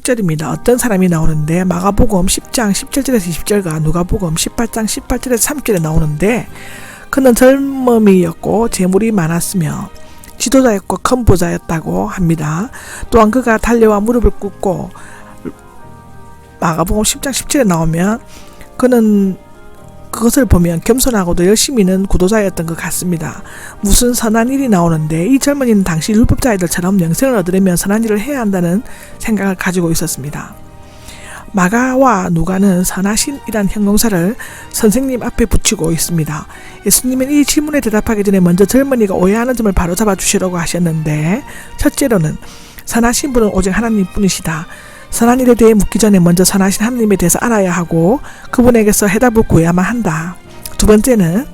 16절입니다. 어떤 사람이 나오는데 마가복음 10장 17절에서 20절과 누가복음 18장 18절에서 3절에 나오는데 그는 젊음이었고 재물이 많았으며 지도자였고 큰 부자였다고 합니다. 또한 그가 달려와 무릎을 꿇고 마가복음 10장 17에 나오면 그는 그것을 보면 겸손하고도 열심히는 구도자였던 것 같습니다. 무슨 선한 일이 나오는데 이 젊은이는 당시 율법자애들처럼 영생을 얻으려면 선한 일을 해야 한다는 생각을 가지고 있었습니다. 마가와 누가는 선하신이란 형용사를 선생님 앞에 붙이고 있습니다. 예수님은 이 질문에 대답하기 전에 먼저 젊은이가 오해하는 점을 바로잡아 주시려고 하셨는데, 첫째로는 선하신 분은 오직 하나님뿐이시다. 선한 일에 대해 묻기 전에 먼저 선하신 하나님에 대해서 알아야 하고 그분에게서 해답을 구해야만 한다. 두 번째는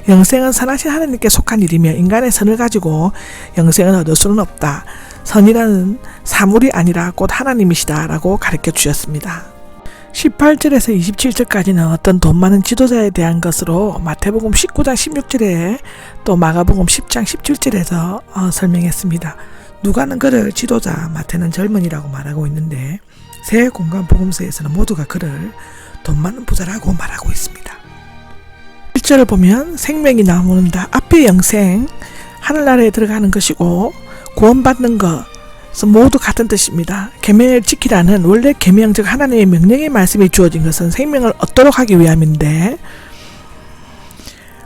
영생은 선하신 하나님께 속한 일이며 인간의 선을 가지고 영생을 얻을 수는 없다. 선이라는 사물이 아니라 곧 하나님이시다 라고 가르쳐 주셨습니다. 18절에서 27절까지는 어떤 돈 많은 지도자에 대한 것으로 마태복음 19장 16절에 또 마가복음 10장 17절에서 설명했습니다. 누가는 그를 지도자, 마태는 젊은이라고 말하고 있는데 새 공간 복음서에서는 모두가 그를 돈 많은 부자라고 말하고 있습니다. 1절을 보면 생명이 나오는다. 앞에 영생, 하늘나라에 들어가는 것이고 구원받는 것은 모두 같은 뜻입니다. 계명을 지키라는 원래 계명, 즉 하나님의 명령의 말씀이 주어진 것은 생명을 얻도록 하기 위함인데,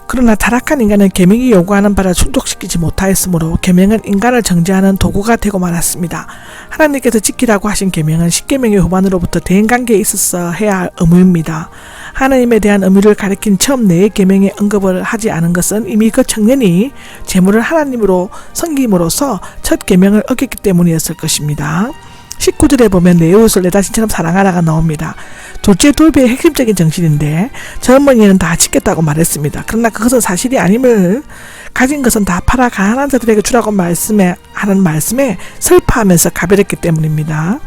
그러나 타락한 인간은 계명이 요구하는 바를 충족시키지 못하였으므로 계명은 인간을 정죄하는 도구가 되고 말았습니다. 하나님께서 지키라고 하신 계명은 십계명의 후반으로부터 대인관계에 있어서 해야 할 의무입니다. 하나님에 대한 의무를 가리킨 처음 네 계명의 언급을 하지 않은 것은 이미 그 청년이 재물을 하나님으로 섬김으로써 첫 계명을 어겼기 때문이었을 것입니다. 19절에 보면 내 이웃을 내 자신처럼 사랑하라가 나옵니다. 둘째 돌배의 핵심적인 정신인데 젊은이는 다 지켰다고 말했습니다. 그러나 그것은 사실이 아님을 가진 것은 다 팔아 가난한 자들에게 주라고 하는 말씀에 슬퍼하면서 가버렸기 때문입니다.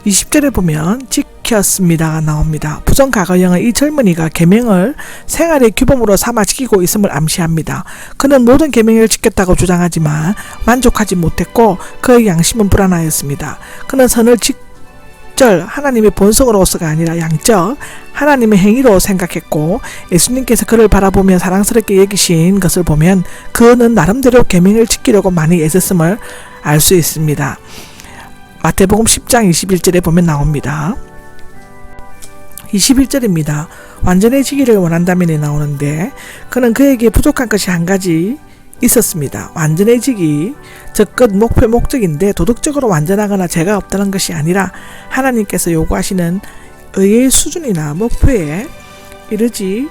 20절에 보면 지켰습니다가 나옵니다. 부정과거형은 이 젊은이가 계명을 생활의 규범으로 삼아 지키고 있음을 암시합니다. 그는 모든 계명을 지켰다고 주장하지만 만족하지 못했고 그의 양심은 불안하였습니다. 그는 선을 직절 하나님의 본성으로서가 아니라 양적 하나님의 행위로 생각했고 예수님께서 그를 바라보며 사랑스럽게 여기신 것을 보면 그는 나름대로 계명을 지키려고 많이 애썼음을 알 수 있습니다. 마태복음 10장 21절에 보면 나옵니다. 21절입니다. 완전해지기를 원한다면에 나오는데 그는 그에게 부족한 것이 한 가지 있었습니다. 완전해지기, 즉 끝 목표 목적인데 도덕적으로 완전하거나 죄가 없다는 것이 아니라 하나님께서 요구하시는 의의 수준이나 목표에 이르지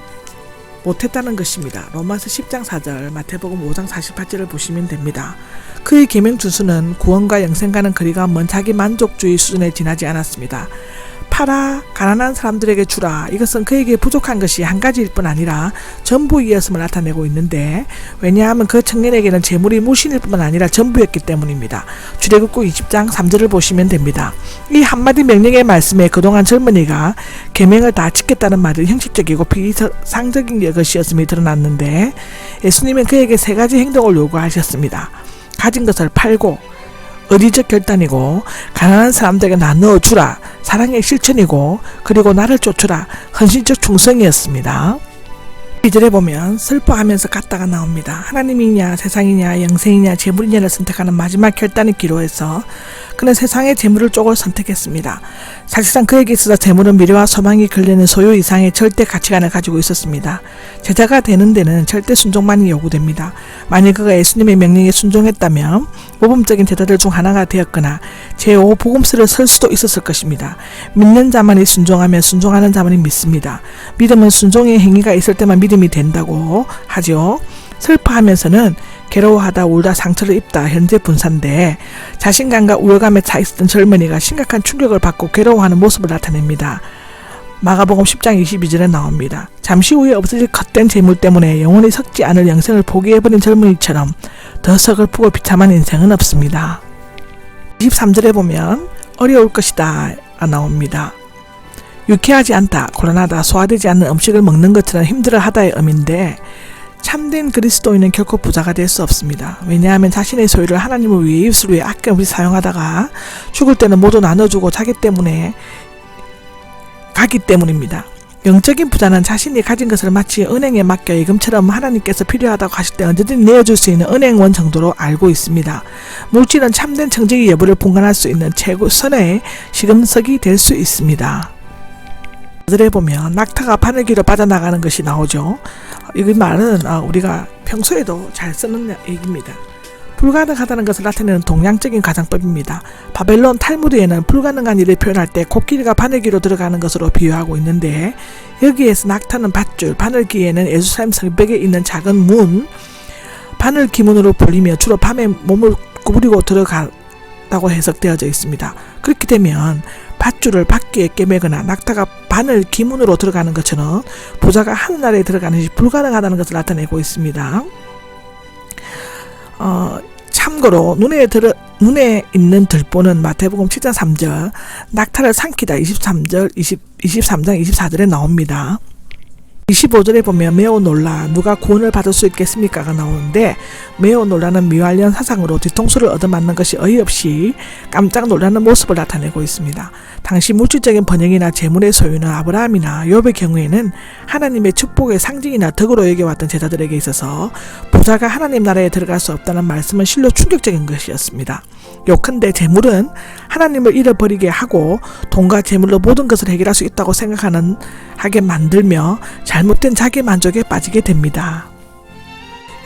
못했다는 것입니다. 로마서 10장 4절, 마태복음 5장 48절을 보시면 됩니다. 그의 계명 준수는 구원과 영생과는 거리가 먼 자기 만족주의 수준에 지나지 않았습니다. 팔아 가난한 사람들에게 주라. 이것은 그에게 부족한 것이 한 가지일 뿐 아니라 전부이었음을 나타내고 있는데, 왜냐하면 그 청년에게는 재물이 무신일 뿐만 아니라 전부였기 때문입니다. 출애굽기 20장 3절을 보시면 됩니다. 이 한마디 명령의 말씀에 그동안 젊은이가 계명을 다 지켰다는 말은 형식적이고 비상적인 것이었음이 드러났는데, 예수님은 그에게 세 가지 행동을 요구하셨습니다. 가진 것을 팔고, 의리적 결단이고, 가난한 사람들에게 나누어 주라, 사랑의 실천이고, 그리고 나를 쫓으라, 헌신적 충성이었습니다. 2절에 보면 슬퍼하면서 갔다가 나옵니다. 하나님이냐 세상이냐 영생이냐 재물이냐를 선택하는 마지막 결단의 기로에서 그는 세상의 재물을 쪽을 선택했습니다. 사실상 그에게 있어서 재물은 미래와 소망이 걸리는 소유 이상의 절대 가치관을 가지고 있었습니다. 제자가 되는 데는 절대 순종만이 요구됩니다. 만일 그가 예수님의 명령에 순종했다면 모범적인 제자들 중 하나가 되었거나 제5 복음서를 쓸 수도 있었을 것입니다. 믿는 자만이 순종하며 순종하는 자만이 믿습니다. 믿음은 순종의 행위가 있을 때만 믿음이 된다고 하죠. 슬퍼하면서는 괴로워하다 울다 상처를 입다 현재 분사인데, 자신감과 우월감에 차 있었던 젊은이가 심각한 충격을 받고 괴로워하는 모습을 나타냅니다. 마가복음 10장 22절에 나옵니다. 잠시 후에 없어질 헛된 재물 때문에 영원히 썩지 않을 영생을 포기해버린 젊은이처럼 더 서글프고 비참한 인생은 없습니다. 23절에 보면 어려울 것이다 나옵니다. 유쾌하지 않다, 고란하다, 소화되지 않는 음식을 먹는 것처럼 힘들어하다의 의미인데, 참된 그리스도인은 결코 부자가 될 수 없습니다. 왜냐하면 자신의 소유를 하나님을 위해 이웃을 위해 아낌없이 사용하다가 죽을 때는 모두 나눠주고 자기 때문에 가기 때문입니다. 영적인 부자는 자신이 가진 것을 마치 은행에 맡겨 예금처럼 하나님께서 필요하다고 하실 때 언제든지 내어줄 수 있는 은행원 정도로 알고 있습니다. 물질은 참된 정직의 여부를 분간할 수 있는 최선의 시금석이 될 수 있습니다. 들에 보면 낙타가 바늘귀로 빠져나가는 것이 나오죠. 이 말은 우리가 평소에도 잘 쓰는 얘기입니다. 불가능하다는 것을 나타내는 동양적인 가정법입니다. 바벨론 탈무드에는 불가능한 일을 표현할 때 코끼리가 바늘귀로 들어가는 것으로 비유하고 있는데, 여기에서 낙타는 밧줄, 바늘귀에는 예루살렘 성벽에 있는 작은 문, 바늘귀문으로 불리며 주로 밤에 몸을 구부리고 들어간다고 해석되어져 있습니다. 그렇게 되면 밧줄을 바퀴에 꿰매거나 낙타가 바늘 기문으로 들어가는 것처럼 부자가 하늘나라에 들어가는 것이 불가능하다는 것을 나타내고 있습니다. 참고로 눈에 있는 들보는 마태복음 7장 3절, 낙타를 삼키다 23장 24절에 나옵니다. 25절에 보면 매우 놀라 누가 구원을 받을 수 있겠습니까가 나오는데, 매우 놀라는 미완련 사상으로 뒤통수를 얻어맞는 것이 어이없이 깜짝 놀라는 모습을 나타내고 있습니다. 당시 물질적인 번영이나 재물의 소유는 아브라함이나 욥의 경우에는 하나님의 축복의 상징이나 덕으로 여겨왔던 제자들에게 있어서 부자가 하나님 나라에 들어갈 수 없다는 말씀은 실로 충격적인 것이었습니다. 요컨대 재물은 하나님을 잃어버리게 하고 돈과 재물로 모든 것을 해결할 수 있다고 생각하게 만들며 잘못된 자기 만족에 빠지게 됩니다.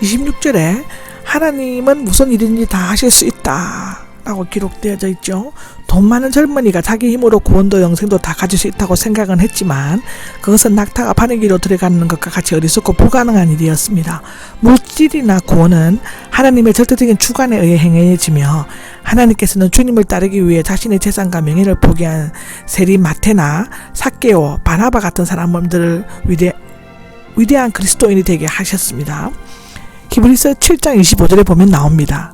26절에 하나님은 무슨 일인지 다 하실 수 있다 라고 기록되어져 있죠. 돈 많은 젊은이가 자기 힘으로 구원도 영생도 다 가질 수 있다고 생각은 했지만 그것은 낙타가 바늘귀로 들어가는 것과 같이 어리석고 불가능한 일이었습니다. 물질이나 구원은 하나님의 절대적인 주관에 의해 행해지며, 하나님께서는 주님을 따르기 위해 자신의 재산과 명예를 포기한 세리 마테나 삭개오, 바나바 같은 사람들을 위대한 그리스도인이 되게 하셨습니다. 히브리서 7장 25절에 보면 나옵니다.